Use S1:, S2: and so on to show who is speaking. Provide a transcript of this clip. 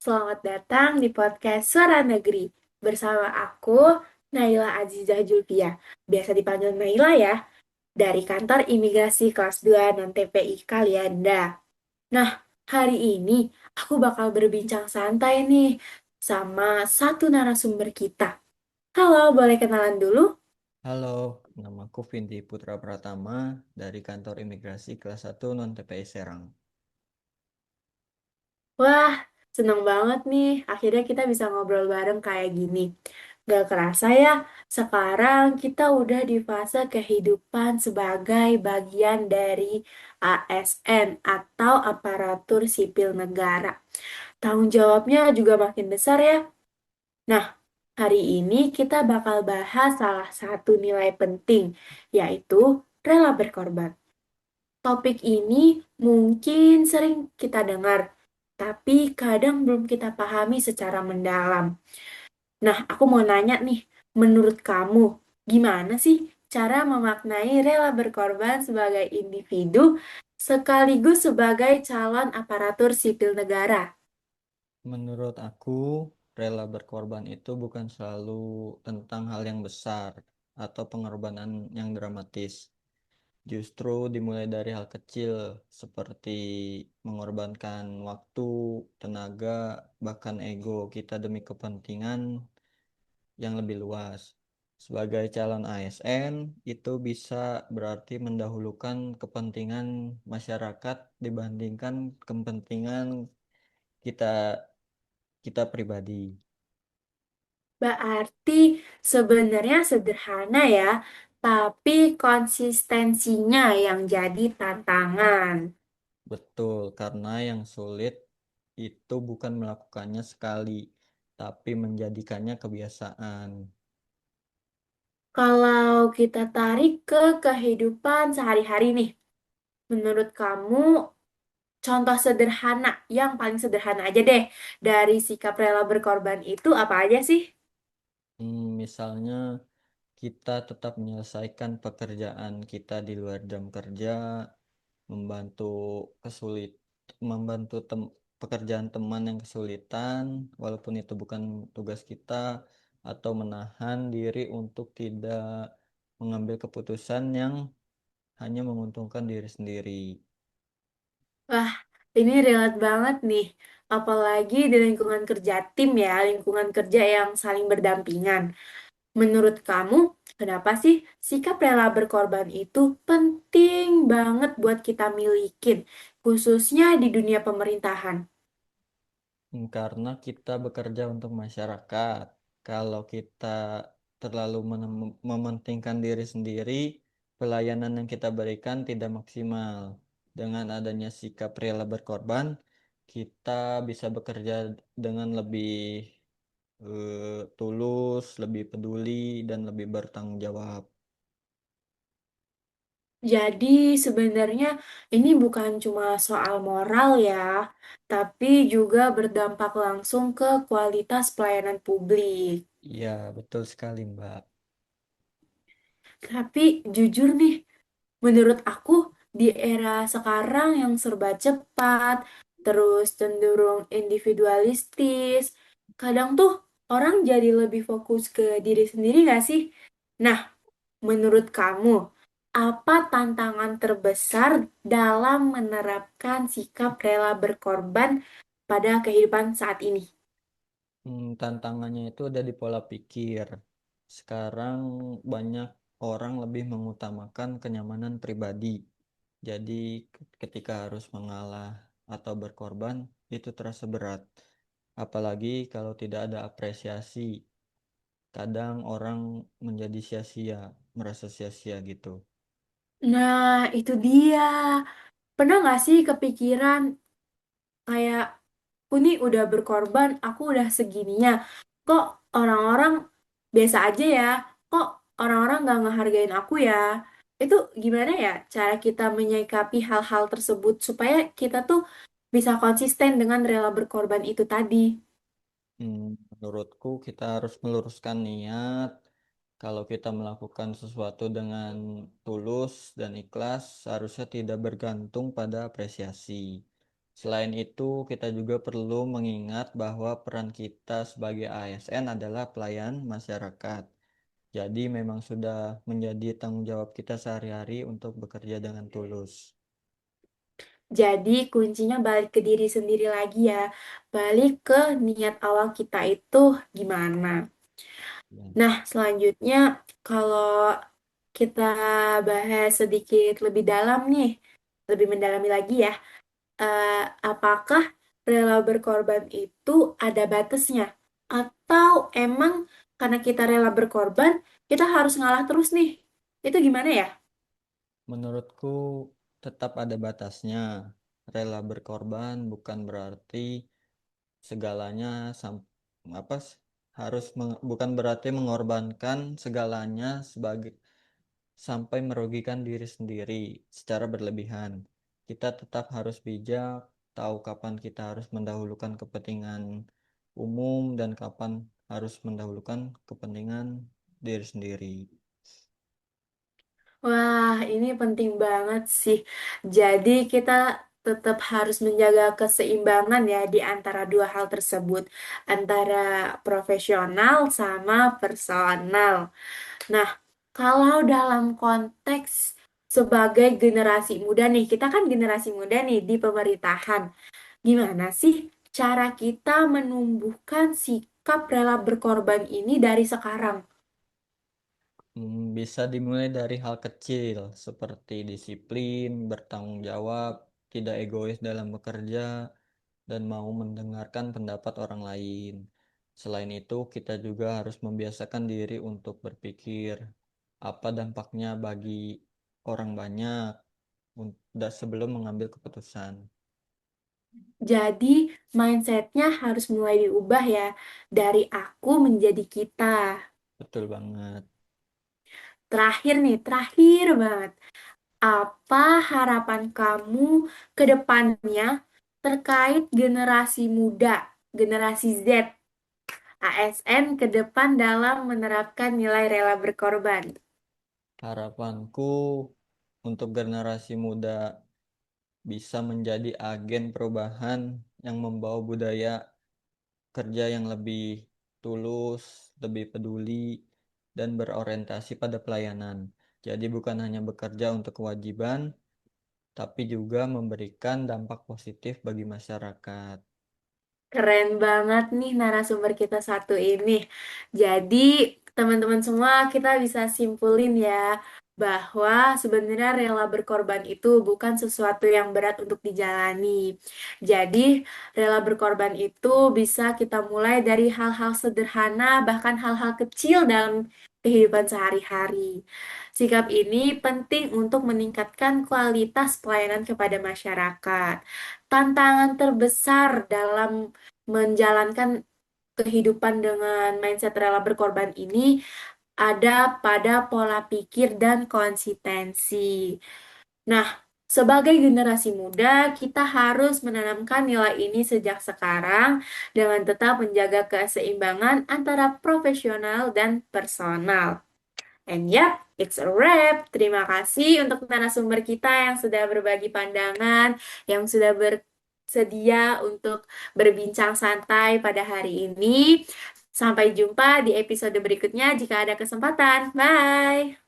S1: Selamat datang di podcast Suara Negeri. Bersama aku, Naila Azizah Julfia. Biasa dipanggil Naila ya, dari kantor imigrasi kelas 2 non TPI Kalianda. Nah, hari ini aku bakal berbincang santai nih sama satu narasumber kita. Halo, boleh kenalan dulu?
S2: Halo, namaku Vindi Putra Pratama dari kantor imigrasi kelas 1 non TPI Serang.
S1: Wah, seneng banget nih. Akhirnya kita bisa ngobrol bareng kayak gini. Gak kerasa ya, sekarang kita udah di fase kehidupan sebagai bagian dari ASN atau aparatur sipil negara. Tanggung jawabnya juga makin besar ya. Nah, hari ini kita bakal bahas salah satu nilai penting, yaitu rela berkorban. Topik ini mungkin sering kita dengar, tapi kadang belum kita pahami secara mendalam. Nah, aku mau nanya nih, menurut kamu, gimana sih cara memaknai rela berkorban sebagai individu sekaligus sebagai calon aparatur sipil negara?
S2: Menurut aku, rela berkorban itu bukan selalu tentang hal yang besar atau pengorbanan yang dramatis. Justru dimulai dari hal kecil seperti mengorbankan waktu, tenaga, bahkan ego kita demi kepentingan yang lebih luas. Sebagai calon ASN, itu bisa berarti mendahulukan kepentingan masyarakat dibandingkan kepentingan kita kita pribadi.
S1: Berarti sebenarnya sederhana ya, tapi konsistensinya yang jadi tantangan.
S2: Betul, karena yang sulit itu bukan melakukannya sekali, tapi menjadikannya kebiasaan.
S1: Kalau kita tarik ke kehidupan sehari-hari nih, menurut kamu contoh sederhana, yang paling sederhana aja deh, dari sikap rela berkorban itu apa aja sih?
S2: Misalnya kita tetap menyelesaikan pekerjaan kita di luar jam kerja, membantu kesulit pekerjaan teman yang kesulitan walaupun itu bukan tugas kita atau menahan diri untuk tidak mengambil keputusan yang hanya menguntungkan diri sendiri.
S1: Wah, ini relate banget nih. Apalagi di lingkungan kerja tim ya, lingkungan kerja yang saling berdampingan. Menurut kamu, kenapa sih sikap rela berkorban itu penting banget buat kita milikin, khususnya di dunia pemerintahan?
S2: Karena kita bekerja untuk masyarakat. Kalau kita terlalu mementingkan diri sendiri, pelayanan yang kita berikan tidak maksimal. Dengan adanya sikap rela berkorban, kita bisa bekerja dengan lebih tulus, lebih peduli, dan lebih bertanggung jawab.
S1: Jadi sebenarnya ini bukan cuma soal moral ya, tapi juga berdampak langsung ke kualitas pelayanan publik.
S2: Iya, betul sekali, Mbak.
S1: Tapi jujur nih, menurut aku di era sekarang yang serba cepat, terus cenderung individualistis, kadang tuh orang jadi lebih fokus ke diri sendiri gak sih? Nah, menurut kamu, apa tantangan terbesar dalam menerapkan sikap rela berkorban pada kehidupan saat ini?
S2: Tantangannya itu ada di pola pikir. Sekarang banyak orang lebih mengutamakan kenyamanan pribadi. Jadi ketika harus mengalah atau berkorban itu terasa berat. Apalagi kalau tidak ada apresiasi. Kadang orang menjadi sia-sia, merasa sia-sia gitu.
S1: Nah, itu dia. Pernah nggak sih kepikiran kayak aku nih udah berkorban, aku udah segininya. Kok orang-orang biasa aja ya? Kok orang-orang nggak ngehargain aku ya? Itu gimana ya cara kita menyikapi hal-hal tersebut supaya kita tuh bisa konsisten dengan rela berkorban itu tadi?
S2: Menurutku kita harus meluruskan niat. Kalau kita melakukan sesuatu dengan tulus dan ikhlas, seharusnya tidak bergantung pada apresiasi. Selain itu, kita juga perlu mengingat bahwa peran kita sebagai ASN adalah pelayan masyarakat. Jadi memang sudah menjadi tanggung jawab kita sehari-hari untuk bekerja dengan tulus.
S1: Jadi kuncinya balik ke diri sendiri lagi ya. Balik ke niat awal kita itu gimana.
S2: Ya.
S1: Nah, selanjutnya kalau kita bahas sedikit lebih dalam nih, lebih mendalami lagi ya. eh, apakah rela berkorban itu ada batasnya? Atau emang karena kita rela berkorban, kita harus ngalah terus nih? Itu gimana ya?
S2: Menurutku tetap ada batasnya. Rela berkorban bukan berarti segalanya apa bukan berarti mengorbankan segalanya sebagai sampai merugikan diri sendiri secara berlebihan. Kita tetap harus bijak, tahu kapan kita harus mendahulukan kepentingan umum dan kapan harus mendahulukan kepentingan diri sendiri.
S1: Wah, ini penting banget sih. Jadi kita tetap harus menjaga keseimbangan ya di antara dua hal tersebut, antara profesional sama personal. Nah, kalau dalam konteks sebagai generasi muda nih, kita kan generasi muda nih di pemerintahan. Gimana sih cara kita menumbuhkan sikap rela berkorban ini dari sekarang?
S2: Bisa dimulai dari hal kecil seperti disiplin, bertanggung jawab, tidak egois dalam bekerja, dan mau mendengarkan pendapat orang lain. Selain itu, kita juga harus membiasakan diri untuk berpikir apa dampaknya bagi orang banyak sebelum mengambil keputusan.
S1: Jadi, mindsetnya harus mulai diubah ya, dari aku menjadi kita.
S2: Betul banget.
S1: Terakhir nih, terakhir banget. Apa harapan kamu ke depannya terkait generasi muda, generasi Z, ASN ke depan dalam menerapkan nilai rela berkorban?
S2: Harapanku untuk generasi muda bisa menjadi agen perubahan yang membawa budaya kerja yang lebih tulus, lebih peduli, dan berorientasi pada pelayanan. Jadi bukan hanya bekerja untuk kewajiban, tapi juga memberikan dampak positif bagi masyarakat.
S1: Keren banget nih narasumber kita satu ini. Jadi, teman-teman semua kita bisa simpulin ya bahwa sebenarnya rela berkorban itu bukan sesuatu yang berat untuk dijalani. Jadi, rela berkorban itu bisa kita mulai dari hal-hal sederhana, bahkan hal-hal kecil dalam kehidupan sehari-hari. Sikap ini penting untuk meningkatkan kualitas pelayanan kepada masyarakat. Tantangan terbesar dalam menjalankan kehidupan dengan mindset rela berkorban ini ada pada pola pikir dan konsistensi. Nah, sebagai generasi muda, kita harus menanamkan nilai ini sejak sekarang dengan tetap menjaga keseimbangan antara profesional dan personal. And yep, it's a wrap. Terima kasih untuk narasumber kita yang sudah berbagi pandangan, yang sudah bersedia untuk berbincang santai pada hari ini. Sampai jumpa di episode berikutnya jika ada kesempatan. Bye!